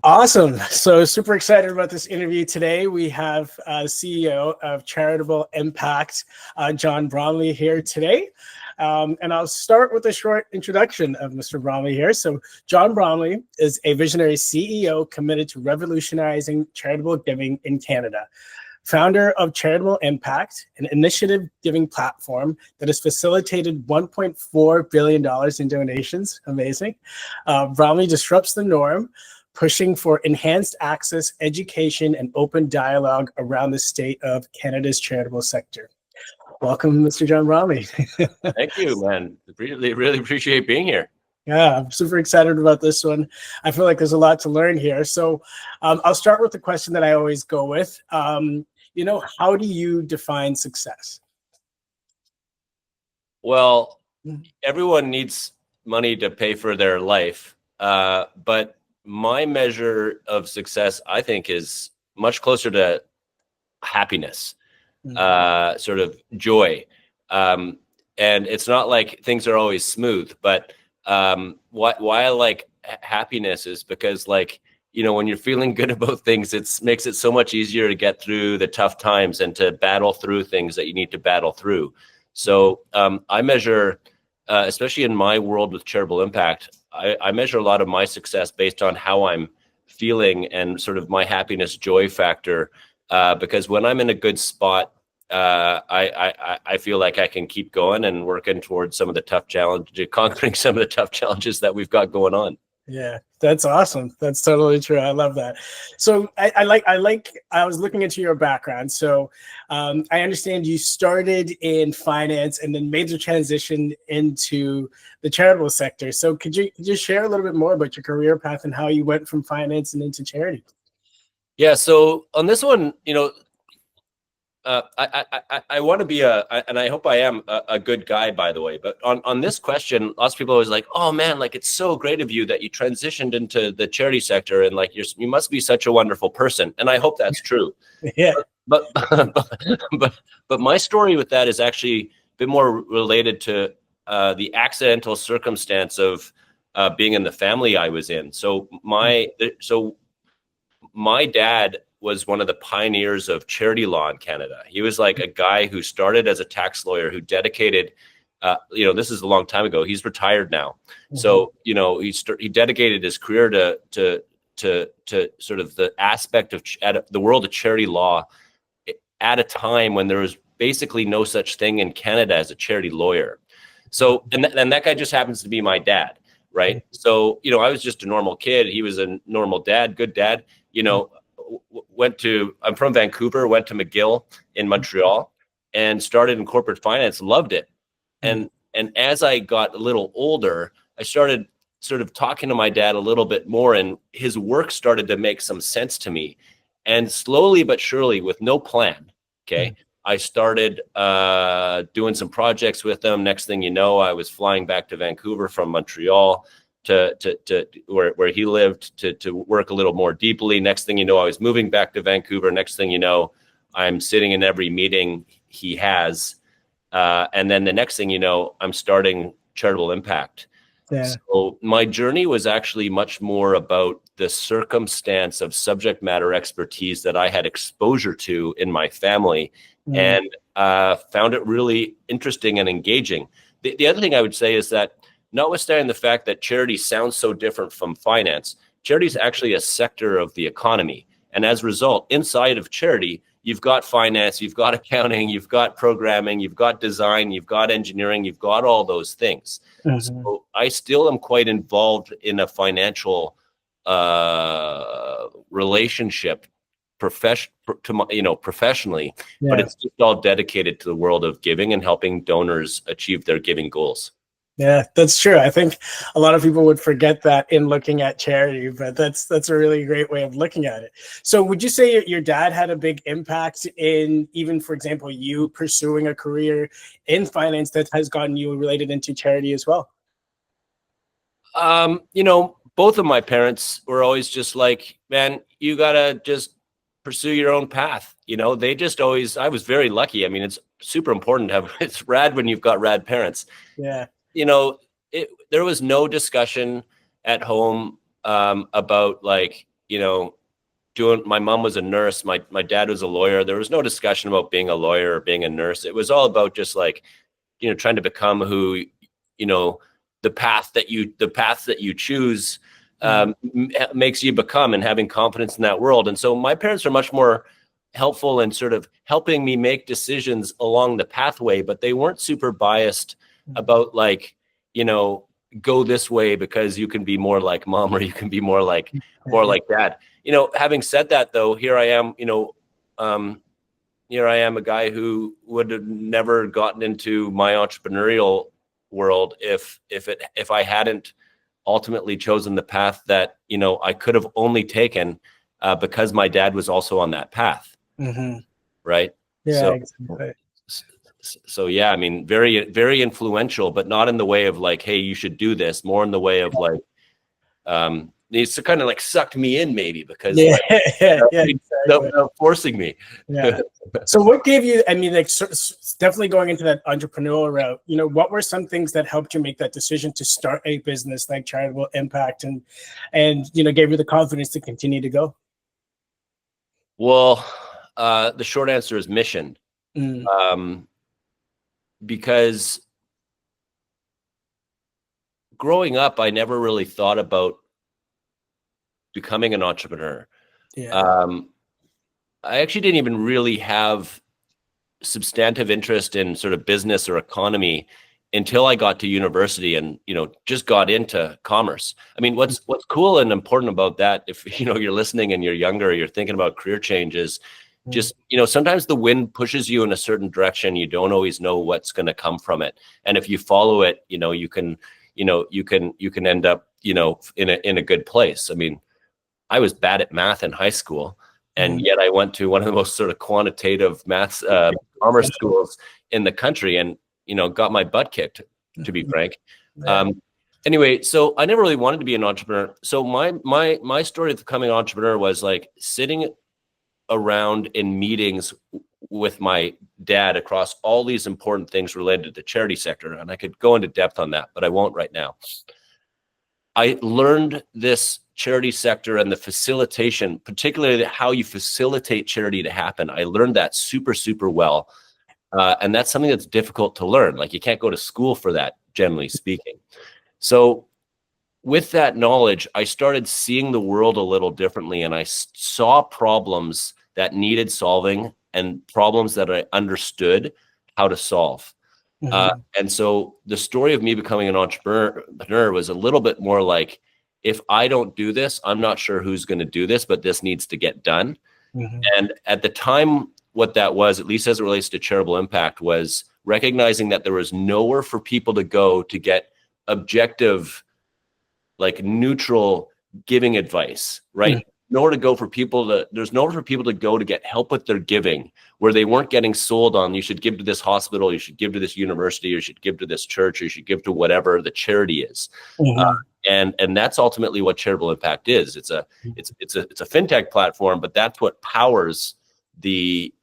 Awesome. So super excited about this interview today. We have CEO of Charitable Impact, John Bromley here today. And I'll start with a short introduction of Mr. Bromley here. So John Bromley is a visionary CEO committed to revolutionizing charitable giving in Canada. Founder of Charitable Impact, an initiative giving platform that has facilitated $1.4 billion in donations. Amazing. Bromley disrupts the norm, pushing for enhanced access, education, and open dialogue around the state of Canada's charitable sector. Welcome, Mr. John Bromley. Thank you, man. Really appreciate being here. Yeah, I'm super excited about this one. I feel like there's a lot to learn here. So I'll start with the question that I always go with. How do you define success? Well, everyone needs money to pay for their life, but my measure of success, I think, is much closer to happiness, sort of joy. And it's not like things are always smooth, but why I like happiness is because, when you're feeling good about things, it makes it so much easier to get through the tough times and to battle through things that you need to battle through. So I measure, especially in my world with Charitable Impact, I measure a lot of my success based on how I'm feeling and sort of my happiness joy factor, because when I'm in a good spot, I feel like I can keep going and working towards some of the tough challenges, conquering some of the tough challenges that we've got going on. Yeah, that's awesome. That's totally true. I love that. So I was looking into your background. So I understand you started in finance and then made the transition into the charitable sector. So could you just share a little bit more about your career path and how you went from finance and into charity? Yeah. So on this one, I want to be and I hope I am a good guy, by the way, but on this question, lots of people are always like, oh man, it's so great of you that you transitioned into the charity sector. And you must be such a wonderful person. And I hope that's true. Yeah. But my story with that is actually a bit more related to the accidental circumstance of being in the family I was in. So my dad was one of the pioneers of charity law in Canada. He was like a guy who started as a tax lawyer who dedicated, this is a long time ago. He's retired now. Mm-hmm. So, he dedicated his career to sort of the aspect of the world of charity law at a time when there was basically no such thing in Canada as a charity lawyer. So, and that guy just happens to be my dad, right? So, I was just a normal kid. He was a normal dad, good dad, I'm from Vancouver, went to McGill in Montreal and started in corporate finance, loved it. And as I got a little older, I started sort of talking to my dad a little bit more, and his work started to make some sense to me. And slowly but surely, with no plan, I started doing some projects with him. Next thing you know, I was flying back to Vancouver from Montreal to where he lived to work a little more deeply. Next thing you know, I was moving back to Vancouver. Next thing you know, I'm sitting in every meeting he has. And then the next thing you know, I'm starting Charitable Impact. Yeah. So my journey was actually much more about the circumstance of subject matter expertise that I had exposure to in my family, and found it really interesting and engaging. The other thing I would say is that, notwithstanding the fact that charity sounds so different from finance, charity is actually a sector of the economy. And as a result, inside of charity, you've got finance, you've got accounting, you've got programming, you've got design, you've got engineering, you've got all those things. Mm-hmm. So I still am quite involved in a financial relationship professionally, but it's just all dedicated to the world of giving and helping donors achieve their giving goals. Yeah, that's true. I think a lot of people would forget that in looking at charity, but that's a really great way of looking at it. So would you say your dad had a big impact in, even, for example, you pursuing a career in finance that has gotten you related into charity as well? Both of my parents were always just like, man, you got to just pursue your own path. They just always, I was very lucky. I mean, it's super important to have, it's rad when you've got rad parents. Yeah. There was no discussion at home about you know, my mom was a nurse. My dad was a lawyer. There was no discussion about being a lawyer or being a nurse. It was all about just like, you know, trying to become who, you know, the path that you choose makes you become, and having confidence in that world. And so my parents are much more helpful in sort of helping me make decisions along the pathway, but they weren't super biased about like, you know, go this way because you can be more like mom, or you can be more like dad. You know, having said that though, here I am, you know, here I am, a guy who would have never gotten into my entrepreneurial world if I hadn't ultimately chosen the path that, you know, I could have only taken because my dad was also on that path. Right. Yeah. So, Exactly. so yeah, I mean, very, very influential, but not in the way of like, hey, you should do this. More in the way of like, it's kind of like sucked me in maybe because exactly. forcing me. Yeah. So what gave you, I mean, like definitely going into that entrepreneurial route, you know, what were some things that helped you make that decision to start a business like Charitable Impact and, you know, gave you the confidence to continue to go? Well, the short answer is mission. Because growing up, I never really thought about becoming an entrepreneur. I actually didn't even really have substantive interest in sort of business or economy until I got to university and, you know, just got into commerce. I mean, what's cool and important about that, if, you know, you're listening and you're younger, you're thinking about career changes, just, you know, sometimes the wind pushes you in a certain direction. You don't always know what's going to come from it. And if you follow it, you know, you can end up, you know, in a good place. I mean, I was bad at math in high school, and yet I went to one of the most sort of quantitative maths commerce schools in the country, and, you know, got my butt kicked, to be frank. Anyway, so I never really wanted to be an entrepreneur. So my story of becoming an entrepreneur was like sitting around in meetings with my dad across all these important things related to the charity sector. And I could go into depth on that, but I won't right now. I learned this charity sector and the facilitation, particularly how you facilitate charity to happen. I learned that super, super well. And that's something that's difficult to learn. Like, you can't go to school for that, generally speaking. So with that knowledge, I started seeing the world a little differently, and I saw problems that needed solving and problems that I understood how to solve. And so the story of me becoming an entrepreneur was a little bit more like, if I don't do this, I'm not sure who's going to do this, but this needs to get done. And at the time, what that was, at least as it relates to Charitable Impact, was recognizing that there was nowhere for people to go to get objective, like neutral giving advice, right? Nowhere to go for people there's nowhere for people to go to get help with their giving, where they weren't getting sold on, you should give to this hospital, you should give to this university, you should give to this church, or you should give to whatever the charity is. And that's ultimately what Charitable Impact is. It's a fintech platform, but that's what powers the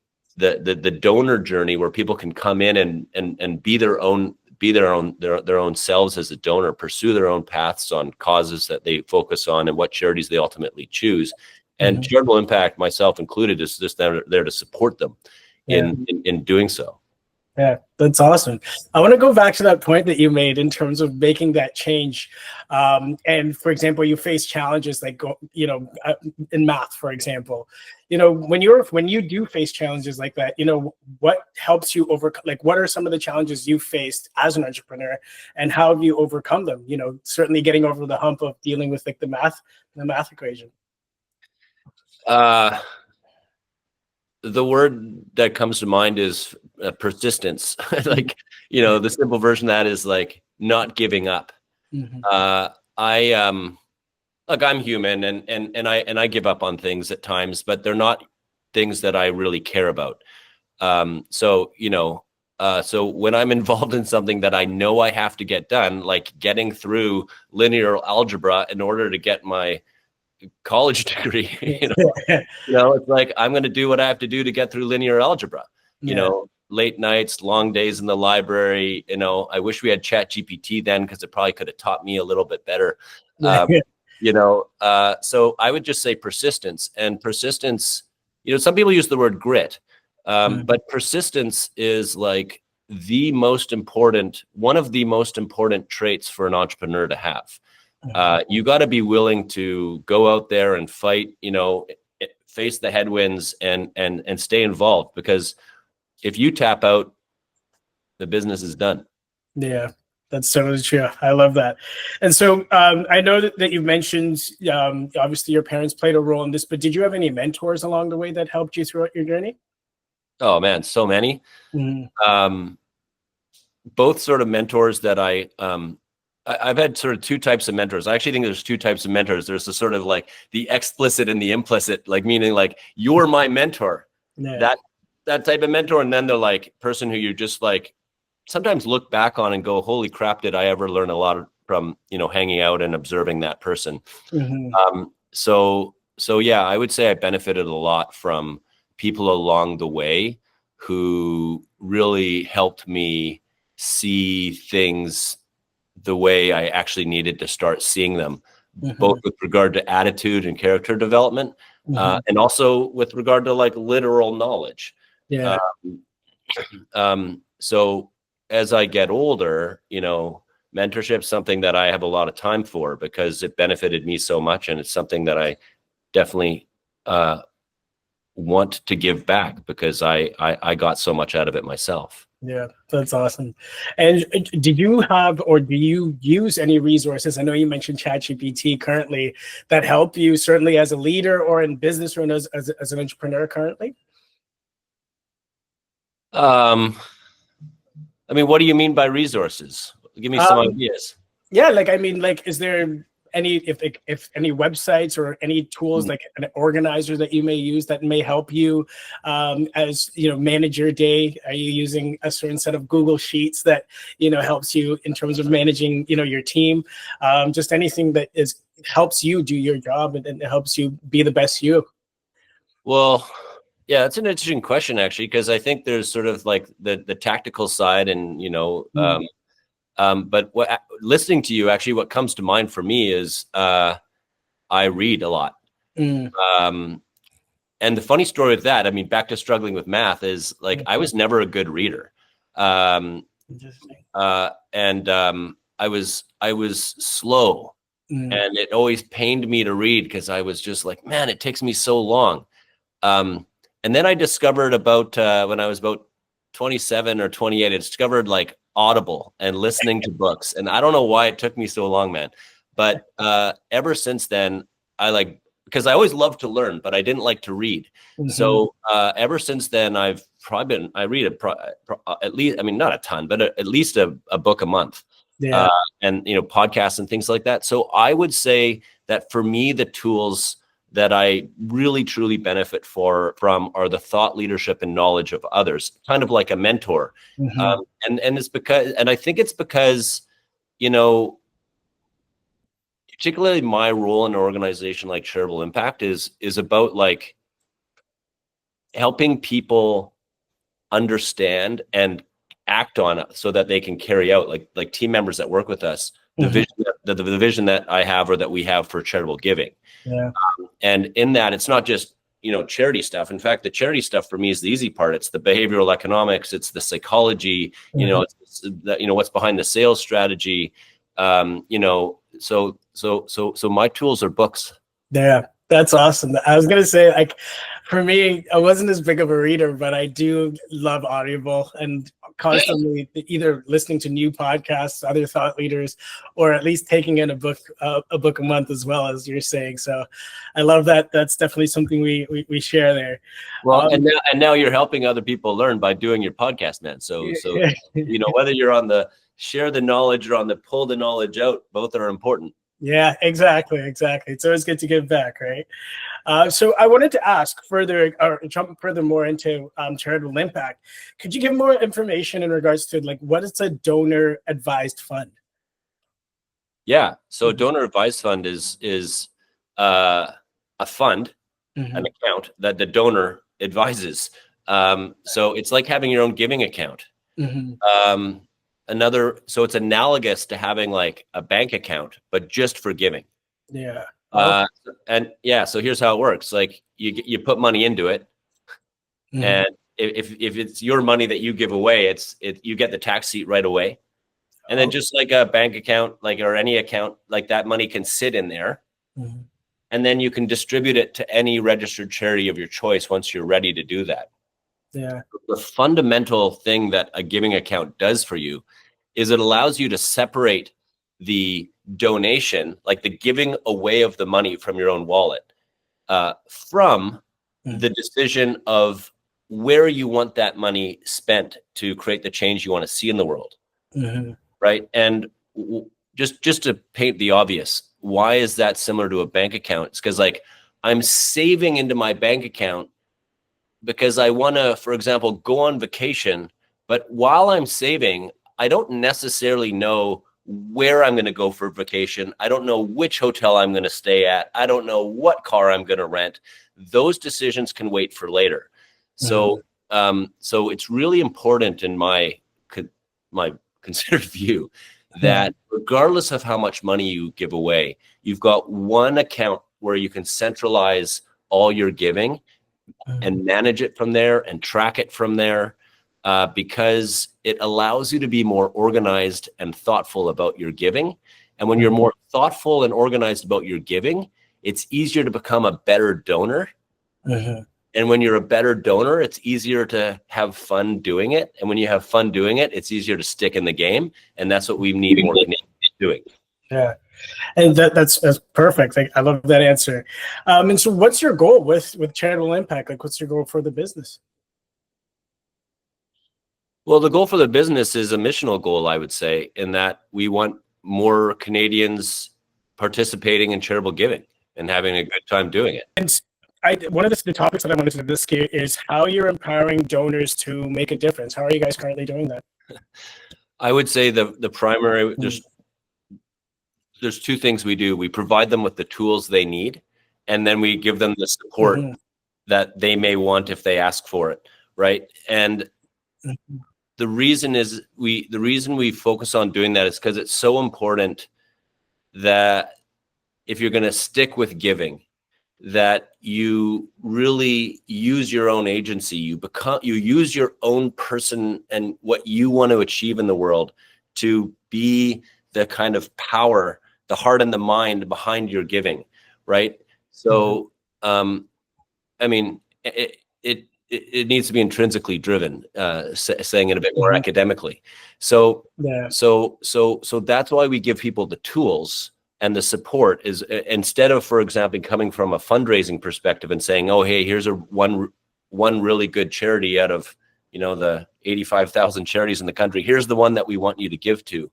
donor journey, where people can come in and be their own selves as a donor, pursue their own paths on causes that they focus on and what charities they ultimately choose. And Charitable Impact, myself included, is just there to support them in doing so. Yeah, that's awesome. I want to go back to that point that you made in terms of making that change. And for example, you face challenges like, you know, in math, for example, you know, when you do face challenges like that, you know, what helps you overcome, like, what are some of the challenges you faced as an entrepreneur, and how have you overcome them? You know, certainly getting over the hump of dealing with like the math equation. The word that comes to mind is persistence. Like, you know, the simple version of that is like not giving up. Look, I'm human, and I give up on things at times, but they're not things that I really care about. So, you know, so when I'm involved in something that I know I have to get done, like getting through linear algebra in order to get my college degree, you know, it's like, I'm going to do what I have to do to get through linear algebra. You know, late nights, long days in the library. You know, I wish we had Chat GPT then, because it probably could have taught me a little bit better. So I would just say persistence. And persistence, some people use the word grit, but persistence is like one of the most important traits for an entrepreneur to have. You got to be willing to go out there and fight, face the headwinds and stay involved, because if you tap out, the business is done. Yeah, that's totally true. I love that. And so I know that you've mentioned, obviously your parents played a role in this, but did you have any mentors along the way that helped you throughout your journey? Oh man, so many. Both sort of mentors that I've had sort of two types of mentors. I actually think there's two types of mentors. There's the sort of like the explicit and the implicit, like meaning like you're my mentor, that type of mentor. And then the like person who you just like sometimes look back on and go, holy crap, did I ever learn a lot from, hanging out and observing that person. So yeah, I would say I benefited a lot from people along the way who really helped me see things the way I actually needed to start seeing them, both with regard to attitude and character development, and also with regard to like literal knowledge. Yeah. So as I get older, mentorship's something that I have a lot of time for because it benefited me so much, and it's something that I definitely want to give back because I got so much out of it myself. Yeah, that's awesome. And did you have, or do you use any resources? I know you mentioned ChatGPT currently that help you certainly as a leader or in business or as an entrepreneur currently? I mean, what do you mean by resources? Give me some ideas. Yeah, is there any if any websites or any tools like an organizer that you may use that may help you as manage your day? Are you using a certain set of Google Sheets that helps you in terms of managing your team? Just anything that helps you do your job and helps you be the best you. Well, yeah, that's an interesting question actually, because I think there's sort of like the tactical side and but listening to you, actually, what comes to mind for me is I read a lot. And the funny story with that, I mean, back to struggling with math, is like I was never a good reader. I was slow, and it always pained me to read because I was just like, man, it takes me so long. And then I discovered about when I was about 27 or 28, I discovered like Audible and listening to books. And I don't know why it took me so long, man. But ever since then, because I always loved to learn, but I didn't like to read. So ever since then, I read at least, I mean, not a ton, but at least a book a month. Yeah. And, podcasts and things like that. So I would say that for me, the tools that I really truly benefit from are the thought leadership and knowledge of others, kind of like a mentor. And it's because, and I think it's because, particularly my role in an organization like Charitable Impact is about like helping people understand and act on it so that they can carry out like team members that work with us, the vision that I have or that we have for charitable giving. Yeah. And in that, it's not just, charity stuff. In fact, the charity stuff for me is the easy part. It's the behavioral economics. It's the psychology, it's what's behind the sales strategy. So my tools are books. Yeah, that's awesome. I was going to say, like, for me, I wasn't as big of a reader, but I do love Audible and constantly either listening to new podcasts, other thought leaders, or at least taking in a book a month as well, as you're saying. So I love that. That's definitely something we share there. Well, and now you're helping other people learn by doing your podcast, man. So whether you're on the share the knowledge or on the pull the knowledge out, both are important. Yeah, exactly. It's always good to give back, right? So I wanted to ask further, or jump further more into Charitable Impact. Could you give more information in regards to like what is a donor advised fund? Yeah, so a donor advised fund is a fund, an account that the donor advises. So it's like having your own giving account. So it's analogous to having like a bank account, but just for giving. Yeah. Uh, and yeah, so here's how it works. Like you put money into it, and if it's your money that you give away, you get the tax seat right away. And then just like a bank account, like, or any account, like that money can sit in there, and then you can distribute it to any registered charity of your choice once you're ready to do that. Yeah. The fundamental thing that a giving account does for you is it allows you to separate the donation, like the giving away of the money from your own wallet, from the decision of where you want that money spent to create the change you want to see in the world. Right. And just to paint the obvious, why is that similar to a bank account? It's because, like, I'm saving into my bank account because I want to, for example, go on vacation. But while I'm saving, I don't necessarily know where I'm going to go for vacation. I don't know which hotel I'm going to stay at. I don't know what car I'm going to rent. Those decisions can wait for later. So, so it's really important in my considered view that regardless of how much money you give away, you've got one account where you can centralize all your giving and manage it from there and track it from there, because it allows you to be more organized and thoughtful about your giving. And when you're more thoughtful and organized about your giving, it's easier to become a better donor. And when you're a better donor, it's easier to have fun doing it. And when you have fun doing it, it's easier to stick in the game. And that's what we need more Canadians doing. Yeah. And that's perfect. I love that answer. And so what's your goal with Charitable Impact? Like, what's your goal for the business? Well, the goal for the business is a missional goal, I would say, in that we want more Canadians participating in charitable giving and having a good time doing it. And one of the topics that I wanted to discuss is how you're empowering donors to make a difference. How are you guys currently doing that? I would say the primary, there's two things we do. We provide them with the tools they need, and then we give them the support that they may want if they ask for it, right? And the reason we focus on doing that is because it's so important that if you're going to stick with giving, that you really use your own agency. You use your own person and what you want to achieve in the world to be the kind of power, the heart and the mind behind your giving, right? So, I mean, it needs to be intrinsically driven, saying it a bit more academically. So that's why we give people the tools and the support. Is instead of, for example, coming from a fundraising perspective and saying, oh, hey, here's one really good charity out of, the 85,000 charities in the country. Here's the one that we want you to give to.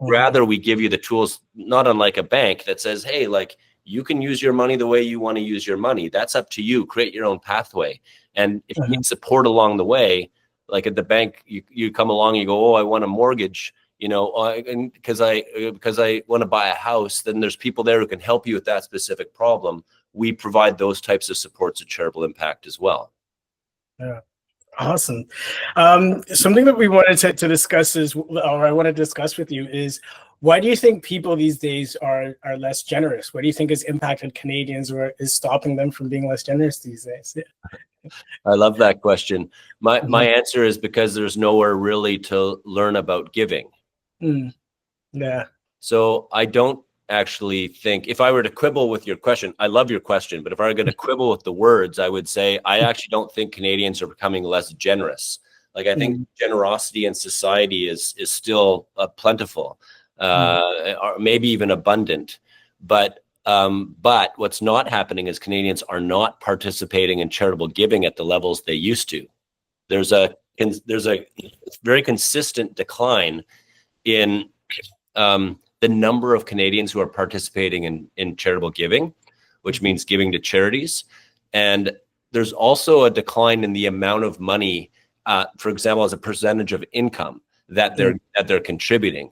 Rather, we give you the tools, not unlike a bank that says, hey, like, you can use your money the way you want to use your money. That's up to you. Create your own pathway. And if you need support along the way, like at the bank, you come along, you go, oh, I want a mortgage, and because I want to buy a house, then there's people there who can help you with that specific problem. We provide those types of supports at Charitable Impact as well. Yeah. Awesome. Something that we wanted to discuss I want to discuss with you is, why do you think people these days are less generous? What do you think has impacted Canadians or is stopping them from being less generous these days? Yeah. I love that question. My answer is because there's nowhere really to learn about giving. Yeah. So I don't actually think, if I were to quibble with your question, I love your question, but if I were going to quibble with the words, I would say I actually don't think Canadians are becoming less generous. Like, I think generosity in society is still plentiful, or maybe even abundant. But what's not happening is Canadians are not participating in charitable giving at the levels they used to. There's a very consistent decline in the number of Canadians who are participating in charitable giving, which means giving to charities. And there's also a decline in the amount of money, for example, as a percentage of income that they're contributing.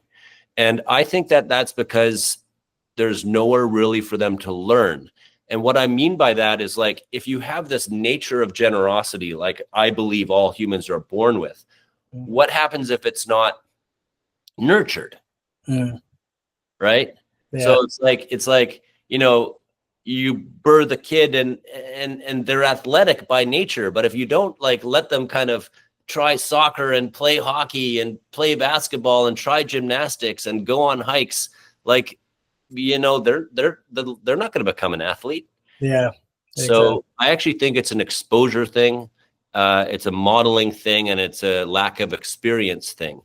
And I think that's because there's nowhere really for them to learn. And what I mean by that is, like, if you have this nature of generosity, like I believe all humans are born with, what happens if it's not nurtured? Right? Yeah. So it's like, you know, you birth a kid and they're athletic by nature, but if you don't like let them kind of try soccer and play hockey and play basketball and try gymnastics and go on hikes, like, you know, they're not going to become an athlete. Yeah. Exactly. So I actually think it's an exposure thing. It's a modeling thing, and it's a lack of experience thing.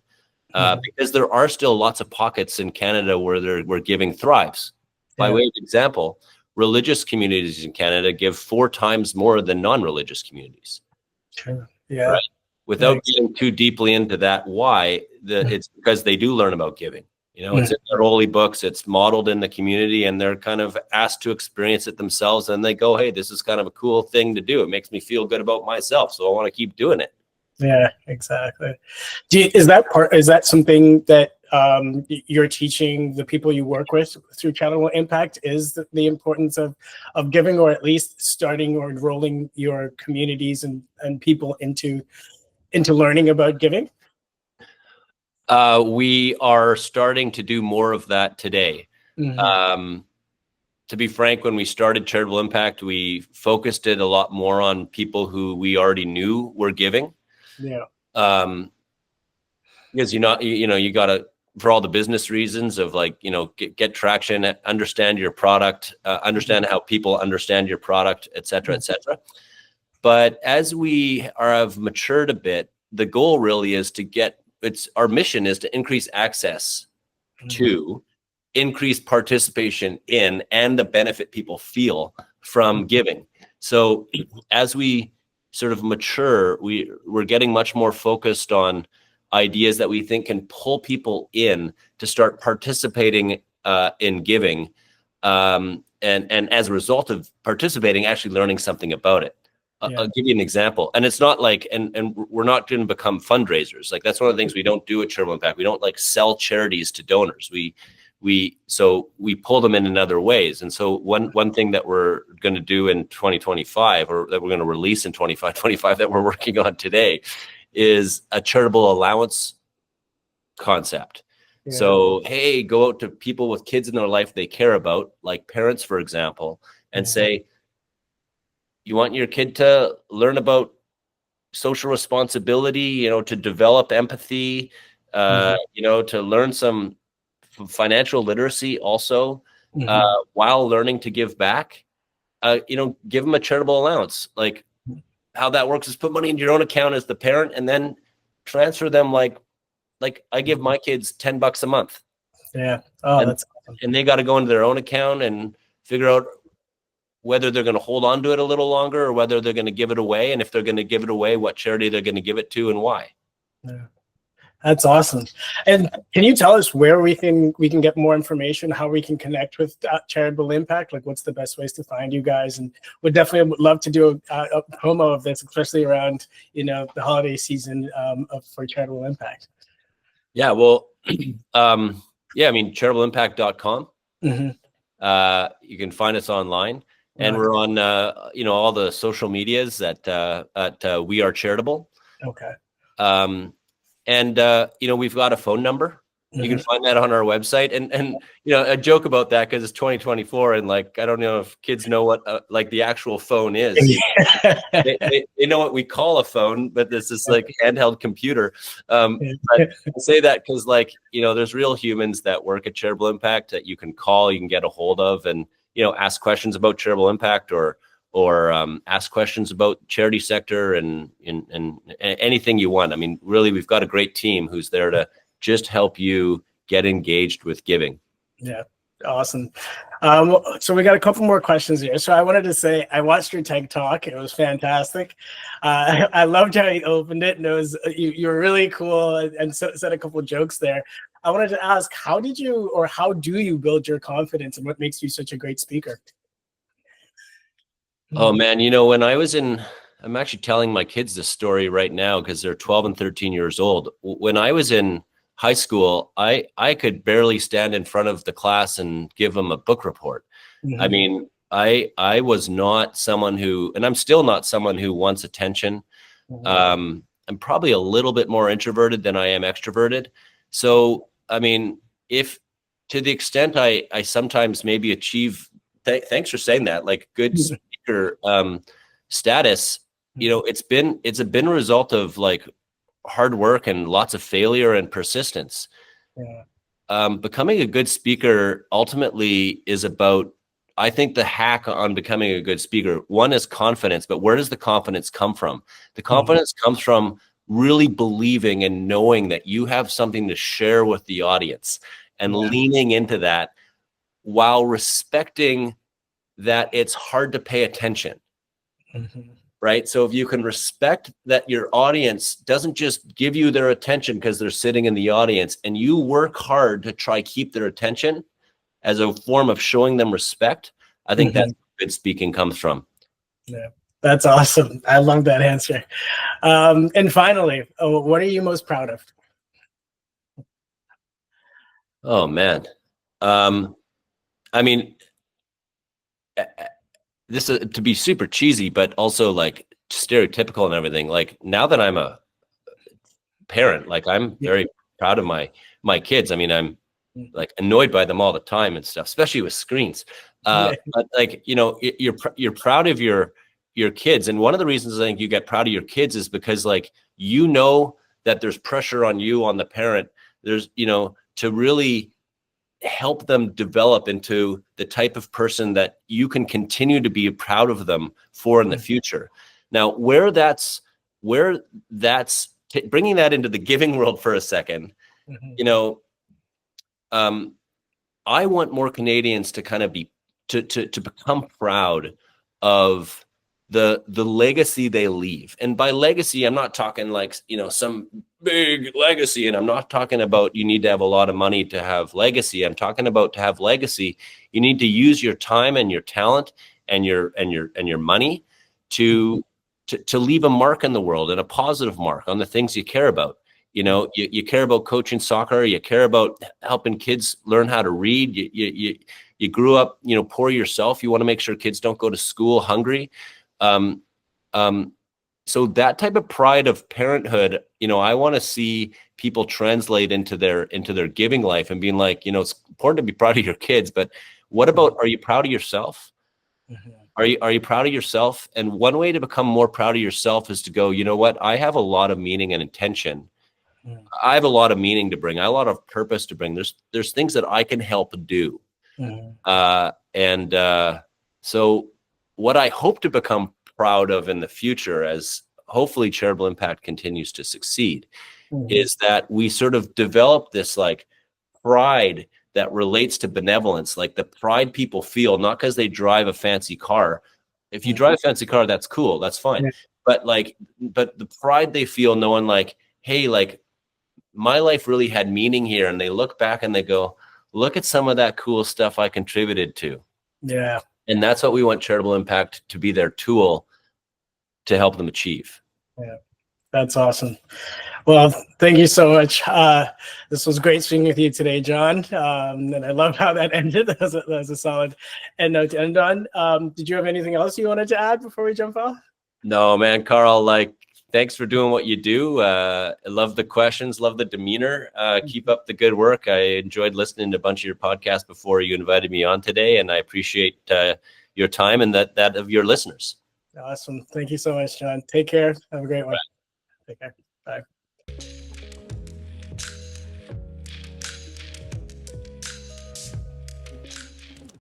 Because there are still lots of pockets in Canada where giving thrives. By Yeah. way of example, religious communities in Canada give 4 times more than non-religious communities. True. Yeah. Right. Without getting too deeply into that, why it's because they do learn about giving. You know, it's in their holy books, it's modeled in the community, and they're kind of asked to experience it themselves. And they go, hey, this is kind of a cool thing to do. It makes me feel good about myself. So I want to keep doing it. Yeah, exactly. Is that something that you're teaching the people you work with through Charitable Impact, is the importance of giving, or at least starting or enrolling your communities and people into learning about giving? We are starting to do more of that today. To be frank, when we started Charitable Impact, we focused it a lot more on people who we already knew were giving. Yeah. Because you got to, for all the business reasons of like, you know, get traction, understand your product, understand how people understand your product, et cetera, et cetera. But as we have matured a bit, the goal really is our mission is to increase access to, increase participation in, and the benefit people feel from giving. So as we sort of mature, we're getting much more focused on ideas that we think can pull people in to start participating in giving, and as a result of participating, actually learning something about it. I'll give you an example, and it's not like, and we're not going to become fundraisers. Like, that's one of the things we don't do at Charitable Impact. We don't like sell charities to donors. We pull them in other ways. And so one thing that we're going to do in 2025, or that we're going to release in 25 that we're working on today, is a charitable allowance concept. Yeah. So, hey, go out to people with kids in their life they care about, like parents, for example, and say, you want your kid to learn about social responsibility, you know, to develop empathy, you know, to learn some financial literacy also, while learning to give back, you know, give them a charitable allowance. Like, how that works is put money into your own account as the parent, and then transfer them like I give my kids $10 a month. Yeah. Oh, that's awesome. And they got to go into their own account and figure out whether they're going to hold on to it a little longer or whether they're going to give it away. And if they're going to give it away, what charity they're going to give it to and why. Yeah. That's awesome. And can you tell us where we can get more information, how we can connect with Charitable Impact? Like, what's the best ways to find you guys? And would definitely love to do a promo of this, especially around, you know, the holiday season for Charitable Impact. Yeah, well, yeah, I mean, charitableimpact.com. You can find us online, and we're on, you know, all the social medias at We Are Charitable. Okay. And, you know, we've got a phone number. You can find that on our website. And you know, a joke about that, because it's 2024, and like, I don't know if kids know what like the actual phone is. They know what we call a phone, but this is like handheld computer. But I say that because, like, you know, there's real humans that work at Charitable Impact that you can call, you can get a hold of, and, you know, ask questions about Charitable Impact, or ask questions about charity sector and anything you want. I mean, really, we've got a great team who's there to just help you get engaged with giving. Yeah. Awesome. So we got a couple more questions here. So I wanted to say, I watched your TED Talk. It was fantastic. I loved how you opened it, and it was, you were really cool and said a couple of jokes there. I wanted to ask, how do you build your confidence, and what makes you such a great speaker? Oh man, you know, when I was I'm actually telling my kids this story right now because they're 12 and 13 years old. When I was in high school, I could barely stand in front of the class and give them a book report. I mean, I was not someone who, and I'm still not someone who wants attention. I'm probably a little bit more introverted than I am extroverted. So, I mean, if to the extent I sometimes maybe achieve, thanks for saying that, like good speaker status, you know, it's been a result of like hard work and lots of failure and persistence. Yeah. Becoming a good speaker ultimately is about, I think the hack on becoming a good speaker, one is confidence, but where does the confidence come from? The confidence comes from really believing and knowing that you have something to share with the audience and leaning into that while respecting that it's hard to pay attention. Right? So if you can respect that your audience doesn't just give you their attention because they're sitting in the audience, and you work hard to try keep their attention as a form of showing them respect, I think that's where good speaking comes from. Yeah, that's awesome. I love that answer. And finally, what are you most proud of? Oh man. I mean, this is to be super cheesy, but also like stereotypical and everything. Like now that I'm a parent, like I'm very proud of my kids. I mean, I'm like annoyed by them all the time and stuff, especially with screens. But like, you know, you're proud of your kids. And one of the reasons I think you get proud of your kids is because like, you know, that there's pressure on you, on the parent, there's, you know, to really help them develop into the type of person that you can continue to be proud of them for in the future. Now, where that's bringing that into the giving world for a second, you know, I want more Canadians to kind of be to become proud of the legacy they leave. And by legacy, I'm not talking like, you know, some big legacy, and I'm not talking about you need to have a lot of money to have legacy. I'm talking about to have legacy, you need to use your time and your talent and your money to leave a mark in the world, and a positive mark on the things you care about. You know, you care about coaching soccer, you care about helping kids learn how to read. You grew up, you know, poor yourself. You want to make sure kids don't go to school hungry. So that type of pride of parenthood, you know, I want to see people translate into their giving life and being like, you know, it's important to be proud of your kids, but what about, are you proud of yourself? Are you proud of yourself? And one way to become more proud of yourself is to go, you know what, I have a lot of meaning and intention. I have a lot of meaning to bring. I have a lot of purpose to bring. There's things that I can help do. So what I hope to become proud of in the future, as hopefully Charitable Impact continues to succeed, is that we sort of develop this like pride that relates to benevolence, like the pride people feel, not because they drive a fancy car. If you drive a fancy car, that's cool, that's fine. But the pride they feel knowing like, hey, like my life really had meaning here. And they look back and they go, look at some of that cool stuff I contributed to. Yeah. And that's what we want Charitable Impact to be, their tool to help them achieve. Yeah. That's awesome. Well, thank you so much. This was great speaking with you today, John. And I love how that ended. That was a solid end note to end on. Did you have anything else you wanted to add before we jump off? No, man, Carl, like, thanks for doing what you do. I love the questions, love the demeanor. Keep up the good work. I enjoyed listening to a bunch of your podcasts before you invited me on today, and I appreciate your time and that of your listeners. Awesome. Thank you so much, John. Take care. Have a great one. Bye. Take care. Bye.